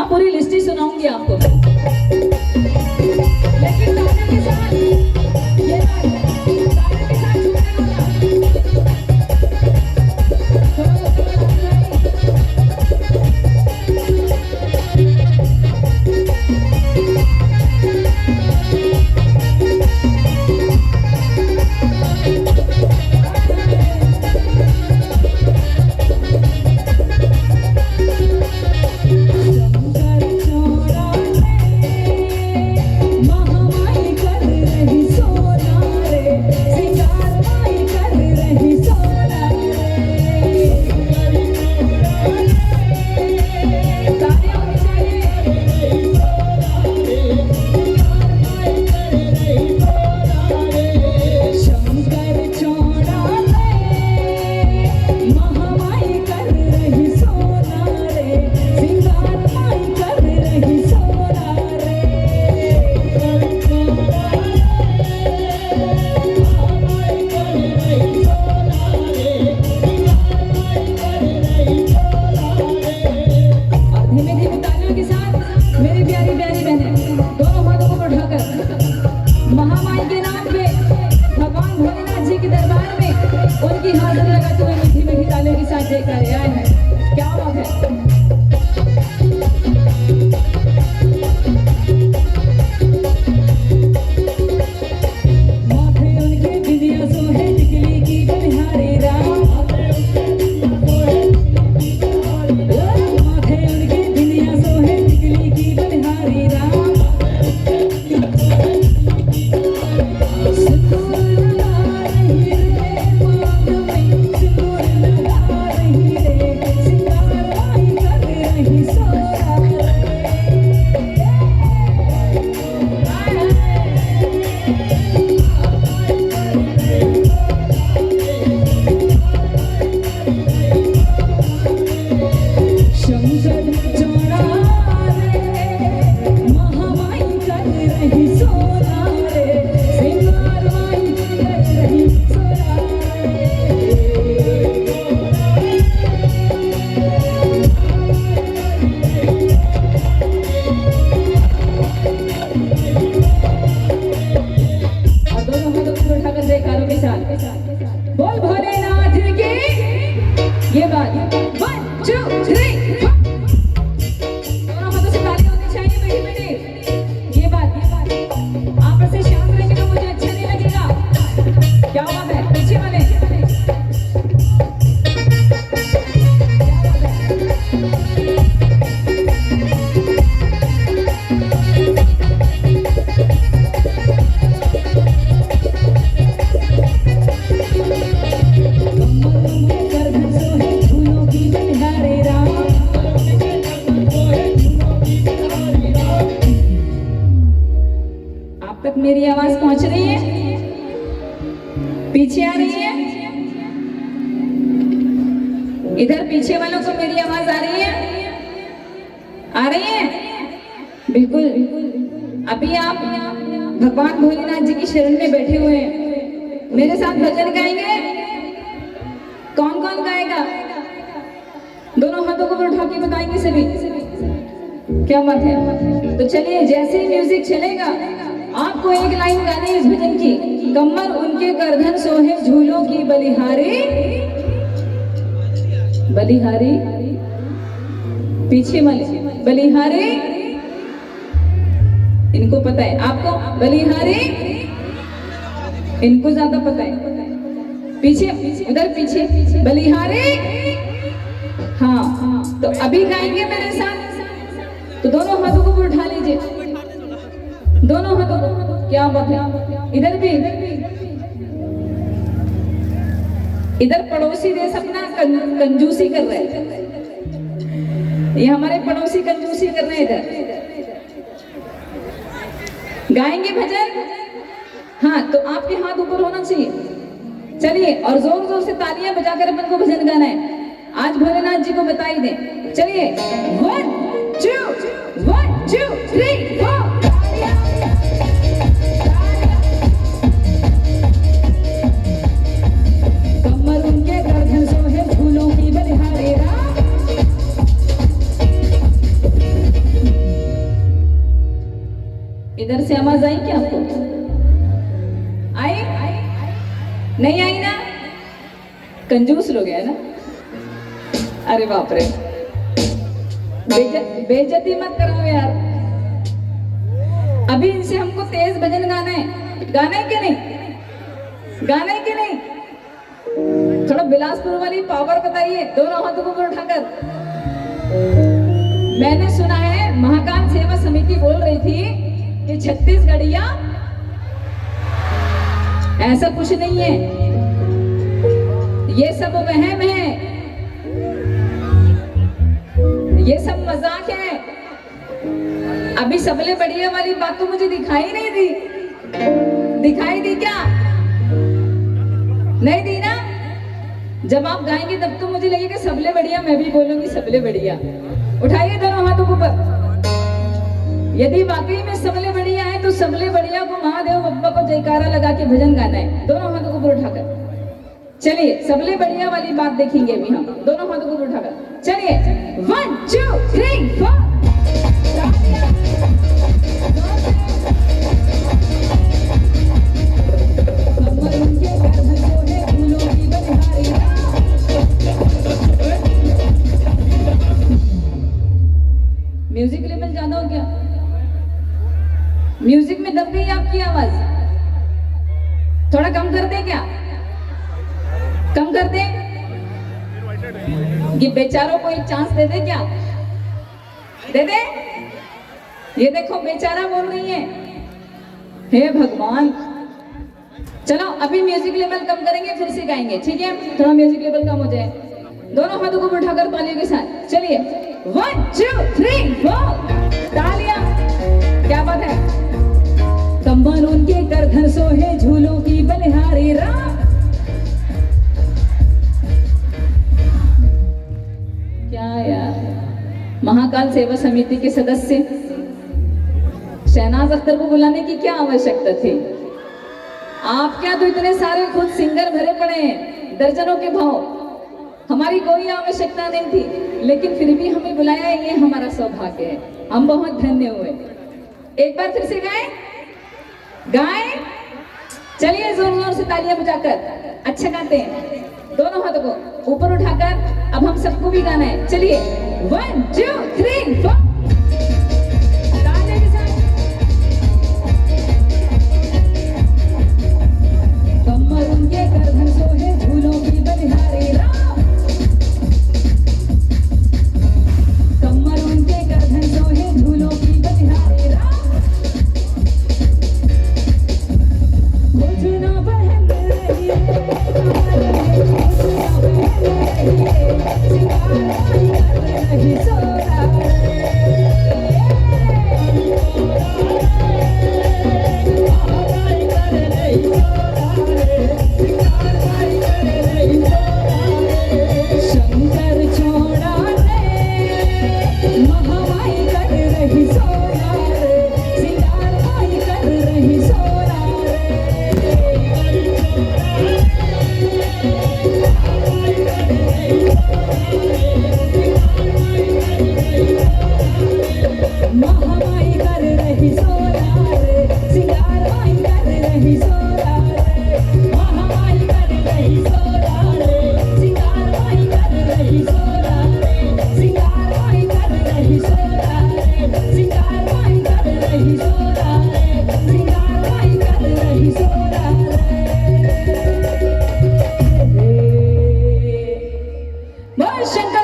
हाँ पूरी लिस्ट ही सुनाऊंगी आपको, लेकिन ताने के साथ ये ताने के साथ छूटने वाला बोल भोलेनाथ की ये बात 1 2 3 दोनों हाथों से ताली होनी चाहिए बेटी बेटी। ये बात आप ऐसे शांत रहेंगे तो मुझे अच्छा नहीं लगेगा। क्या बात है पीछे वाले मेरी आवाज पहुंच रही है, पीछे आ रही है, इधर पीछे वालों को मेरी आवाज आ रही है, आ रही है बिल्कुल। अभी आप भगवान भोलेनाथ जी की शरण में बैठे हुए हैं, मेरे साथ भजन गाएंगे। कौन कौन गाएगा? दोनों हाथों को उठा के बताएंगे सभी। क्या बात है? तो चलिए जैसे ही म्यूजिक चलेगा आपको एक लाइन गानी है इस भजन की। कमर उनके गर्दन सोहे झूलों की बलिहारी बलिहारी, पीछे वाले बलिहारी, इनको पता है, आपको बलिहारी इनको ज्यादा पता है। पीछे उधर पीछे बलिहारी, हाँ तो अभी गाएंगे मेरे साथ, तो दोनों हाथों को उठा लीजिए, दोनों हाथों को। क्या बात है? इधर भी, इधर पड़ोसी देश अपना कंजूसी कर रहे हैं, ये हमारे पड़ोसी कंजूसी कर रहे हैं। इधर गाएंगे भजन, हाँ तो आपके हाथ ऊपर होना चाहिए। चलिए और जोर जोर से तालियां बजाकर अपन को भजन गाना है। आज भोलेनाथ जी को बताई दें। चलिए 1 2 1 2 3 4। इधर से आवाज आई क्या आपको? आई? नहीं आई ना? कंजूस लोग है ना? अरे बाप रे, बेइज्जती मत कराओ यार। अभी इनसे हमको तेज भजन गाना है, गाना है कि नहीं? गाना है कि नहीं? थोड़ा बिलासपुर वाली पावर बताइए, दोनों हाथों को ऊपर उठाकर। मैंने सुना है महाकाल सेवा समिति बोल रही थी कि छत्तीसगढ़िया, ऐसा कुछ नहीं है, ये सब वहम है, ये सब मजाक है। अभी सबले बढ़िया वाली बात तो मुझे दिखाई नहीं दी। दिखाई दी क्या? नहीं दी ना? जब आप गाएंगे तब तो मुझे लगेगा सबले बढ़िया, मैं भी बोलूंगी सबले बढ़िया। उठाइए दोनों हाथों को ऊपर। यदि वाकई में सबले बढ़िया है तो सबले बढ़िया को महादेव बप्पा को जयकारा लगा के भजन गाना है। दोनों हाथों को ऊपर उठाकर चलिए, सबले बढ़िया वाली बात देखेंगे अभी हम। दोनों हाथों को ऊपर उठाकर चलिए, 1 2 3 4। म्यूजिक लेवल ज्यादा हो गया? म्यूजिक में दब गई आपकी आवाज, थोड़ा कम कर दे क्या? कम कर दे? ये बेचारों को एक चांस दे दे क्या? दे दे? ये देखो बेचारा बोल रही है, हे भगवान। चलो अभी म्यूजिक लेवल कम करेंगे, फिर से गाएंगे, ठीक है? थोड़ा म्यूजिक लेवल कम हो जाए। दोनों हाथों को उठाकर तालियों के साथ चलिए, 1 2 3 4। तालियां, क्या बात है। कमर उनके करधन सोहे, झूलों की बलिहारी राम। क्या यार, महाकाल सेवा समिति के सदस्य शहनाज अख्तर को बुलाने की क्या आवश्यकता थी? आप क्या तो इतने सारे खुद सिंगर भरे पड़े हैं, दर्जनों के भाव। हमारी कोई आवश्यकता नहीं थी, लेकिन फिर भी हमें बुलाया, ये हमारा सौभाग्य है, हम बहुत धन्य हुए। एक बार फिर से गाएं? चलिए जोर जोर से तालियां बजाकर, अच्छा गाते हैं। दोनों हाथों को ऊपर उठाकर अब हम सबको भी गाना है। चलिए 1 2 3 4। कमर उनके करधन सोहे, झूलों की बलिहारी राम। कमर उनके करधन सोहे, झूलों की बलिहारी राम। कुछ ना बहन रही है, शंकर